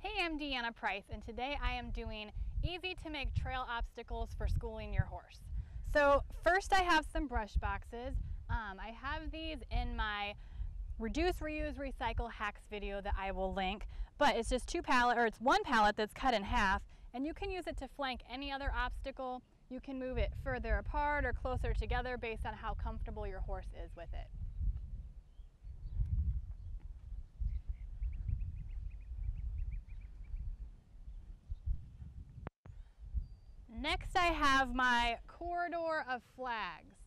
Hey, I'm Deanna Price, and today I am doing easy to make trail obstacles for schooling your horse. So first I have some brush boxes. I have these in my Reduce, Reuse, Recycle hacks video that I will link, but it's just it's one pallet that's cut in half, and you can use it to flank any other obstacle. You can move it further apart or closer together based on how comfortable your horse is with it. Next I have my corridor of flags,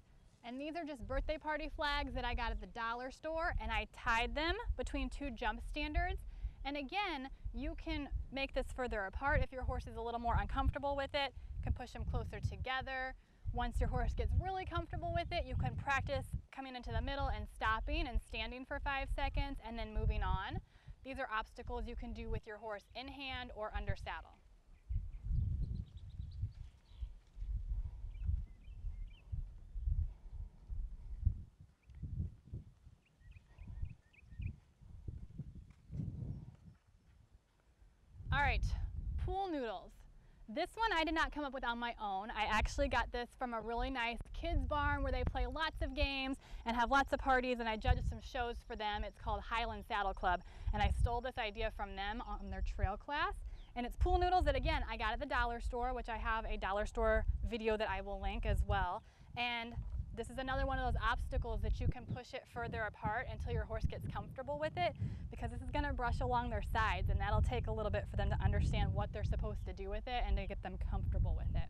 and these are just birthday party flags that I got at the dollar store, and I tied them between two jump standards. And again, you can make this further apart if your horse is a little more uncomfortable with it. You can push them closer together. Once your horse gets really comfortable with it, you can practice coming into the middle and stopping and standing for 5 seconds and then moving on. These are obstacles you can do with your horse in hand or under saddle. All right, pool noodles. This one I did not come up with on my own. I actually got this from a really nice kids barn where they play lots of games and have lots of parties, and I judged some shows for them. It's called Highland Saddle Club, and I stole this idea from them on their trail class. And it's pool noodles that, again, I got at the dollar store, which I have a dollar store video that I will link as well. And this is another one of those obstacles that you can push it further apart until your horse gets comfortable with it, because this is going to brush along their sides, and that'll take a little bit for them to understand what they're supposed to do with it and to get them comfortable with it.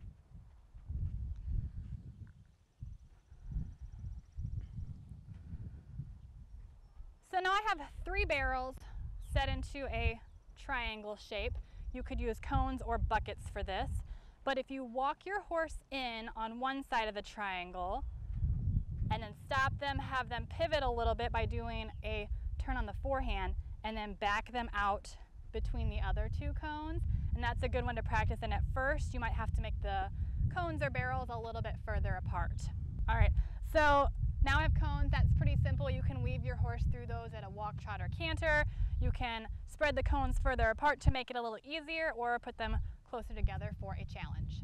So now I have 3 barrels set into a triangle shape. You could use cones or buckets for this, but if you walk your horse in on one side of the triangle and then stop them, have them pivot a little bit by doing a turn on the forehand, and then back them out between the other 2 cones. And that's a good one to practice. And at first, you might have to make the cones or barrels a little bit further apart. All right, so now I have cones. That's pretty simple. You can weave your horse through those at a walk, trot, or canter. You can spread the cones further apart to make it a little easier, or put them closer together for a challenge.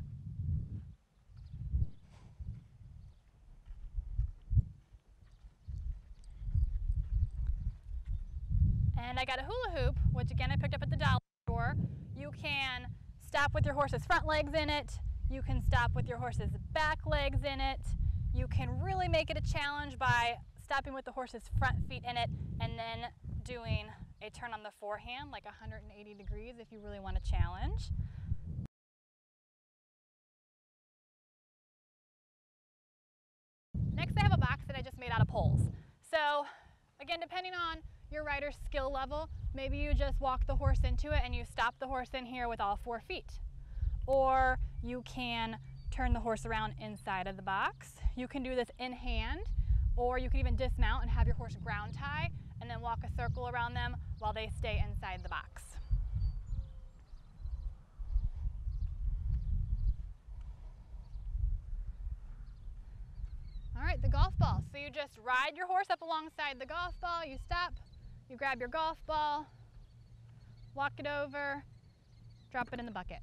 And I got a hula hoop, which again I picked up at the dollar store. You can stop with your horse's front legs in it. You can stop with your horse's back legs in it. You can really make it a challenge by stopping with the horse's front feet in it and then doing a turn on the forehand, like 180 degrees if you really want to challenge. Next I have a box that I just made out of poles. So again, depending on your rider's skill level, maybe you just walk the horse into it and you stop the horse in here with all 4 feet. Or you can turn the horse around inside of the box. You can do this in hand, or you can even dismount and have your horse ground tie and then walk a circle around them while they stay inside the box. All right, the golf ball. So you just ride your horse up alongside the golf ball, you stop, you grab your golf ball, walk it over, drop it in the bucket.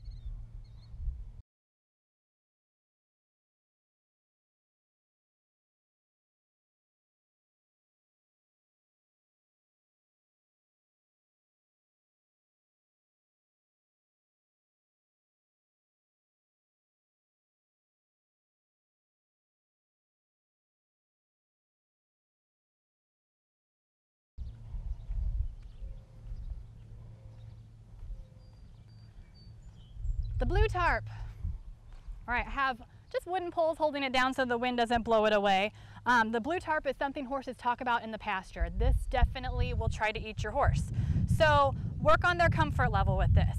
The blue tarp. All right, I have just wooden poles holding it down so the wind doesn't blow it away. The blue tarp is something horses talk about in the pasture. This definitely will try to eat your horse. So work on their comfort level with this.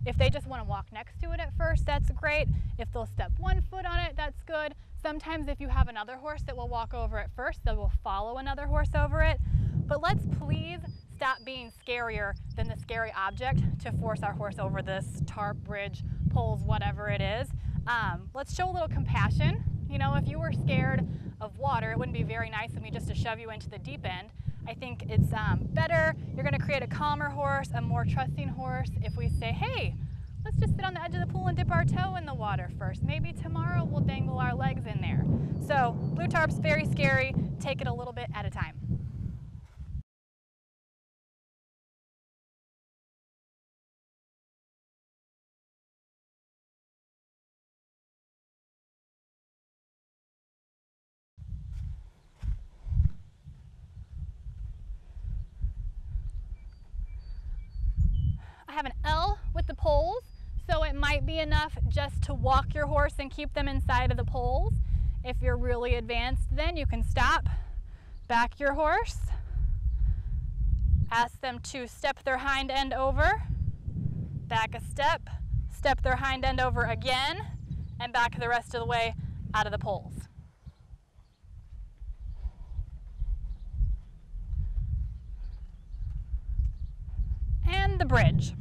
If they just want to walk next to it at first, that's great. If they'll step 1 foot on it, that's good. Sometimes if you have another horse that will walk over it first, they will follow another horse over it. But let's please stop being scarier than the scary object to force our horse over this tarp, bridge, poles, whatever it is. Let's show a little compassion. You know, if you were scared of water, it wouldn't be very nice of me just to shove you into the deep end. I think it's better. You're going to create a calmer horse, a more trusting horse if we say, hey, let's just sit on the edge of the pool and dip our toe in the water first. Maybe tomorrow we'll dangle our legs in there. So blue tarp's very scary. Take it a little bit at a time. I have an L with the poles, so it might be enough just to walk your horse and keep them inside of the poles. If you're really advanced, then you can stop, back your horse, ask them to step their hind end over, back a step, step their hind end over again, and back the rest of the way out of the poles. And the bridge.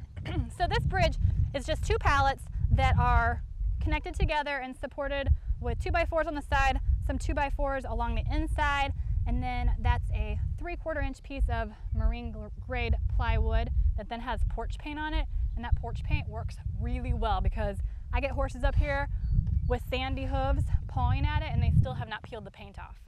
So this bridge is just two pallets that are connected together and supported with 2x4s on the side, some 2x4s along the inside, and then that's a 3/4 inch piece of marine grade plywood that then has porch paint on it. And that porch paint works really well because I get horses up here with sandy hooves pawing at it and they still have not peeled the paint off.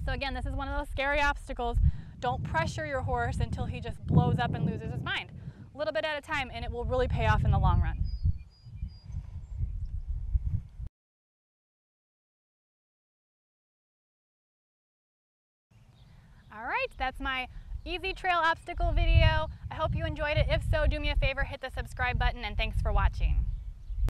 So again, this is one of those scary obstacles. Don't pressure your horse until he just blows up and loses his mind. A little bit at a time, and it will really pay off in the long run. All right, that's my easy trail obstacle video. I hope you enjoyed it. If so, do me a favor, hit the subscribe button, and thanks for watching.